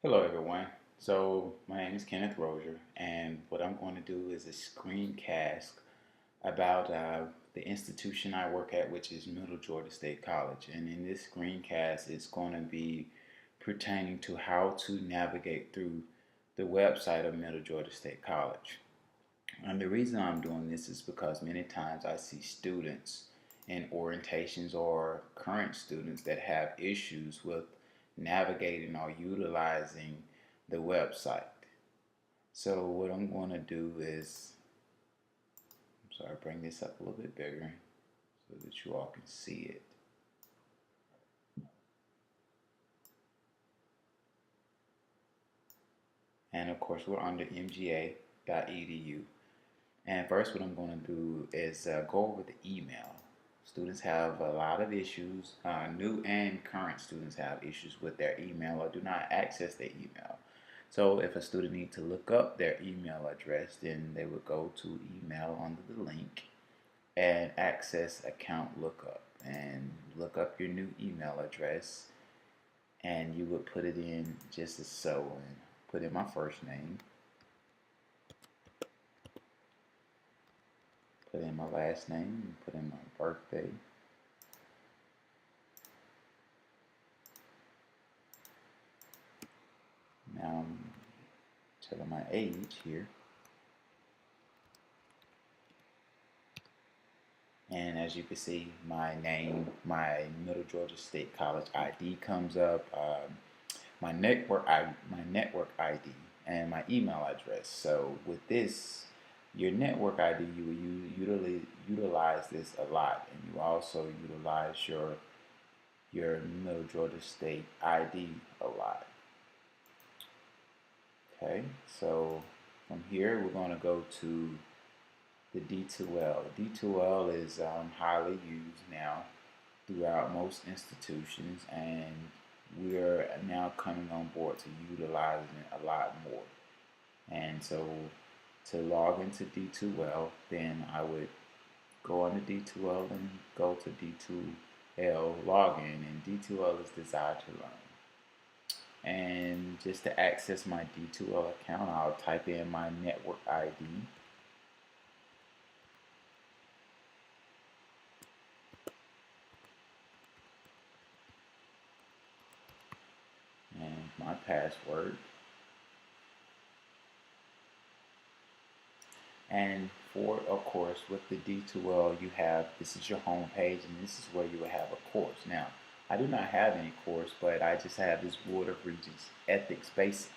Hello, everyone. So, my name is Kenneth Rozier, and what I'm going to do is a screencast about the institution I work at, which is Middle Georgia State College. And in this screencast, it's going to be pertaining to how to navigate through the website of Middle Georgia State College. And the reason I'm doing this is because many times I see students in orientations or current students that have issues with navigating or utilizing the website. So what I'm going to do is, bring this up a little bit bigger so that you all can see it. And of course, we're under mga.edu. And first, what I'm going to do is go over the email. Students have a lot of issues. New and current students have issues with their email or do not access their email. So if a student needs to look up their email address, then they would go to email under the link and access account lookup and look up your new email address, and you would put it in just as so, and put in my first name, put in my last name, put in my birthday. Now I'm telling my age here. And as you can see, my name, my Middle Georgia State College ID comes up, my network ID, and my email address. So with this, your network ID, you will utilize this a lot, and you also utilize your Middle Georgia State ID a lot. Okay, so from here we're going to go to the D2L. D2L is highly used now throughout most institutions, and we're now coming on board to utilizing it a lot more. And so to log into D2L, then I would go on to D2L and go to D2L login, and D2L is desired to learn. And just to access my D2L account, I'll type in my network ID. And my password. And for, of course, with the D2L, you have, this is your home page, and this is where you will have a course. Now, I do not have any course, but I just have this Board of Regents Ethics Basic.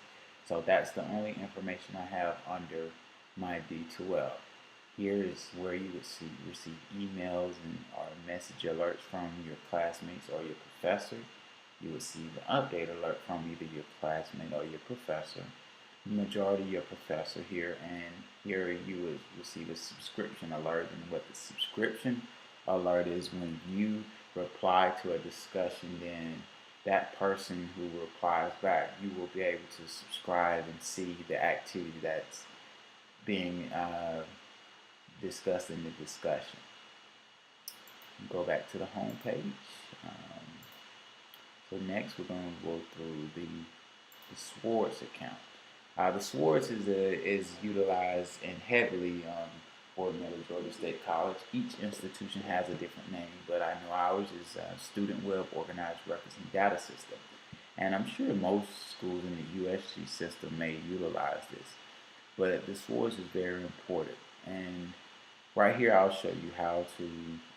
So that's the only information I have under my D2L. Here is where you would receive emails and or message alerts from your classmates or your professor. You would see an update alert from either your classmate or your professor. Majority your professor here, and here you would receive a subscription alert. And what the subscription alert is, when you reply to a discussion, then that person who replies back, you will be able to subscribe and see the activity that's being discussed in the discussion. Go back to the home page. So next we're going to go through the Swords account. The Swords is utilized and heavily for Middle Georgia State College. Each institution has a different name, but I know ours is Student Web Organized Records and Data System. And I'm sure most schools in the USG system may utilize this, but the Swords is very important. And right here I'll show you how to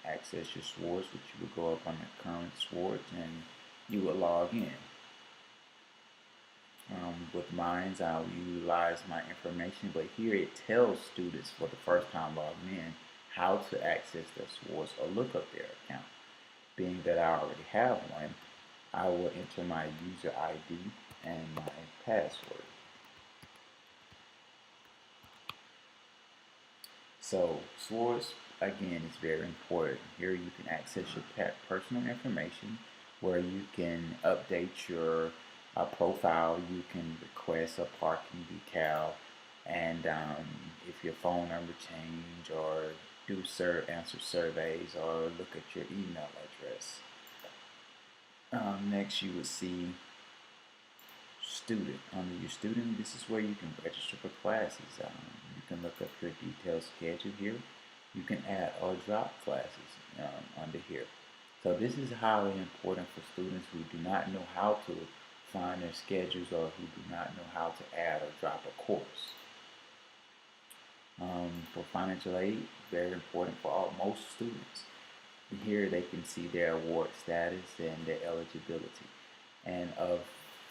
access your Swords, which you would go up on the current Swords and you will log in. With mine, I'll utilize my information, but here it tells students for the first time logging in how to access their Swords or look up their account. Being that I already have one, I will enter my user ID and my password. So Swords, again, is very important. Here you can access your personal information, where you can update your profile. You can request a parking decal, and if your phone number change, or do answer surveys, or look at your email address. Next, you would see student. Under your student, this is where you can register for classes. You can look up your detailed schedule here. You can add or drop classes under here. So this is highly important for students who do not know how to find their schedules or who do not know how to add or drop a course. For financial aid, very important for most students. Here they can see their award status and their eligibility and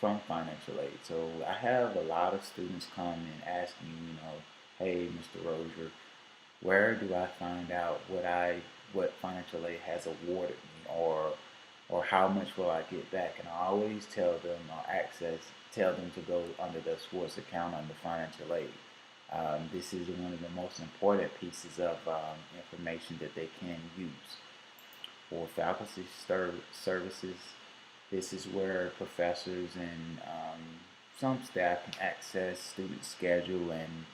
from financial aid. So I have a lot of students come and ask me, hey, Mr. Rozier, where do I find out what financial aid has awarded me, or how much will I get back? And I always tell them tell them to go under the sports account under financial aid. This is one of the most important pieces of information that they can use. For faculty services, this is where professors and some staff can access student schedule and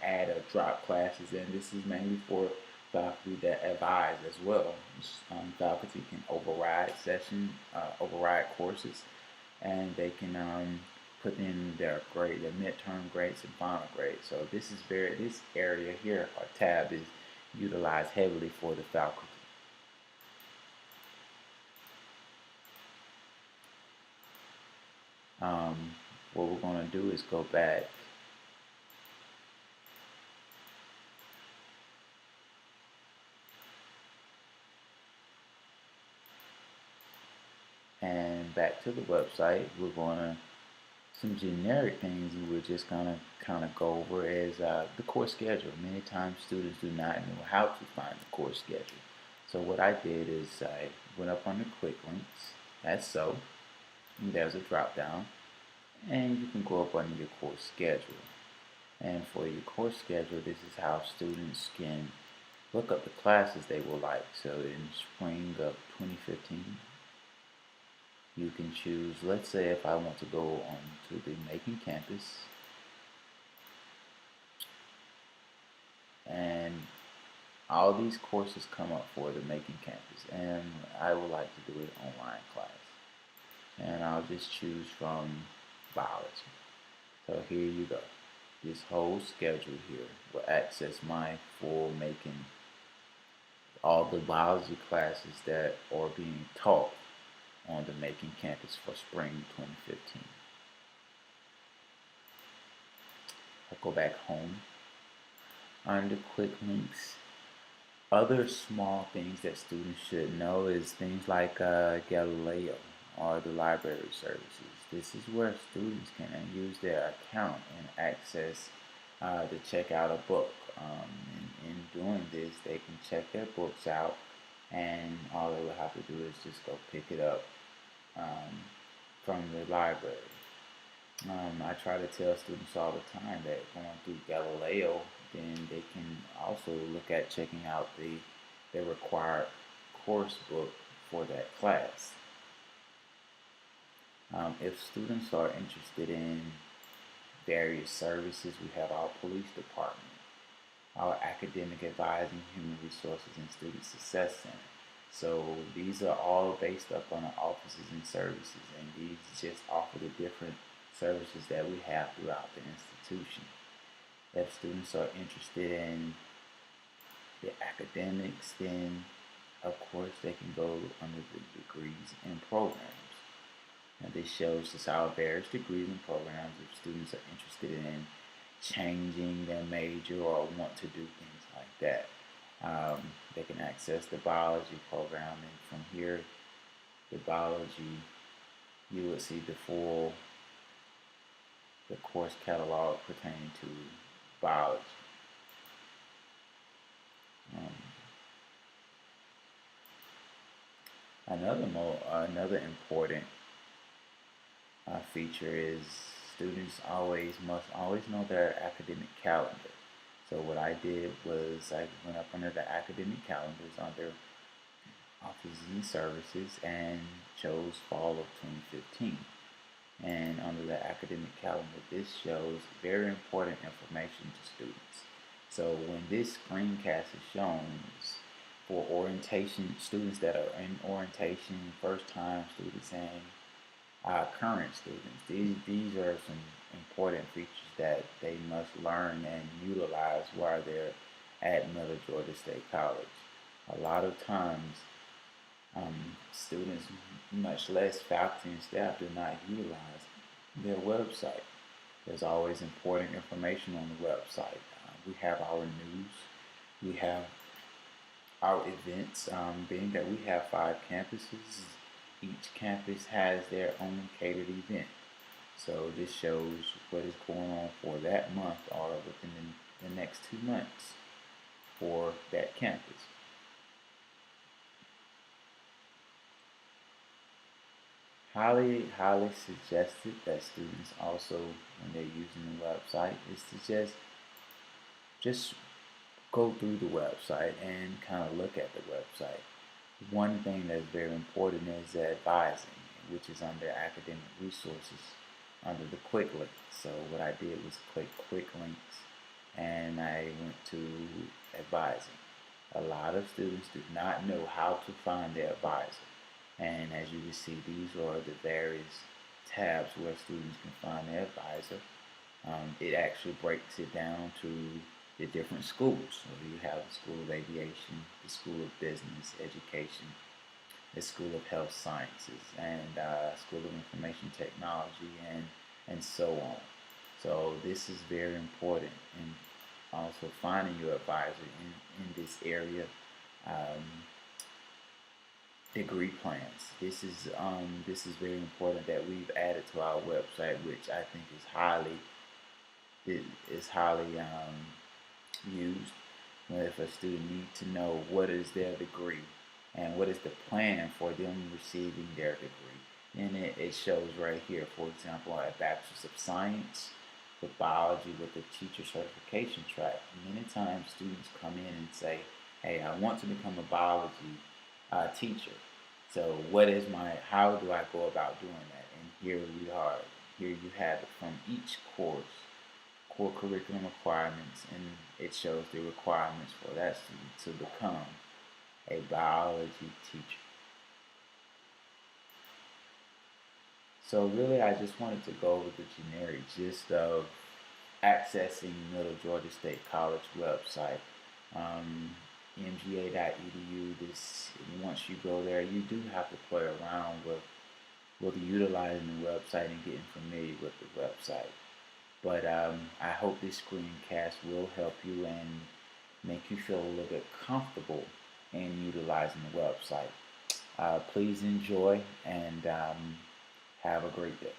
add or drop classes. And this is mainly for faculty that advise as well. Faculty can override courses, and they can put in their grade, their midterm grades and final grades. So this area here, or tab, is utilized heavily for the faculty. What we're going to do is go back and back to the website. We're going to some generic things we're just gonna kind of go over is the course schedule. Many times students do not know how to find the course schedule. So what I did is I went up on the quick links, as so, and there's a drop down, and you can go up under your course schedule. And for your course schedule, this is how students can look up the classes they will like. So in spring of 2015, you can choose, let's say if I want to go on to the Macon campus, and all these courses come up for the Macon campus, and I would like to do an online class, and I'll just choose from biology. So here you go. This whole schedule here will access my full Macon, all the biology classes that are being taught on the Macon campus for spring 2015. I'll go back home. Under quick links, other small things that students should know is things like Galileo or the library services. This is where students can use their account and access to check out a book. In doing this, they can check their books out, and all they will have to do is just go pick it up from the library. I try to tell students all the time that going through Galileo, then they can also look at checking out the required course book for that class. If students are interested in various services, we have our police department, our academic advising, human resources, and student success center. So these are all based up on the offices and services, and these just offer the different services that we have throughout the institution. If students are interested in the academics, then of course they can go under the degrees and programs. Now this shows us our various degrees and programs if students are interested in changing their major or want to do things like that. They can access the biology program, and from here, the biology, you will see the course catalog pertaining to biology. Another important feature is students must always know their academic calendar. So what I did was I went up under the academic calendars under offices and services and chose fall of 2015. And under the academic calendar, this shows very important information to students. So when this screencast is shown for orientation, students that are in orientation, first time students, and current students. These are some important features that they must learn and utilize while they're at Miller Georgia State College. A lot of times, students, much less faculty and staff, do not utilize their website. There's always important information on the website. We have our news, we have our events, being that we have 5 campuses, each campus has their own catered event. So this shows what is going on for that month or within the next 2 months for that campus. Highly suggested that students also, when they're using the website, is to just go through the website and kind of look at the website. One thing that's very important is advising, which is under academic resources, under the quick links. So what I did was click quick links and I went to advising. A lot of students do not know how to find their advisor. And as you can see, these are the various tabs where students can find their advisor. It actually breaks it down to the different schools. So you have the School of Aviation, the School of Business Education, the School of Health Sciences, and School of Information Technology, and so on. So this is very important, and also finding your advisor in this area. Um, Degree plans. This is very important that we've added to our website, which I think is highly used. If a student needs to know what is their degree and what is the plan for them receiving their degree, then it shows right here. For example, a Bachelor's of Science with biology with the teacher certification track. Many times students come in and say, "Hey, I want to become a biology teacher. So how do I go about doing that?" And here we are. Here you have it from each course, core curriculum requirements, and it shows the requirements for that student to become a biology teacher. So really, I just wanted to go over the generic gist of accessing Middle Georgia State College website. Um, mga.edu. This once you go there, you do have to play around with utilizing the website and getting familiar with the website. But I hope this screencast will help you and make you feel a little bit comfortable in utilizing the website. Please enjoy and have a great day.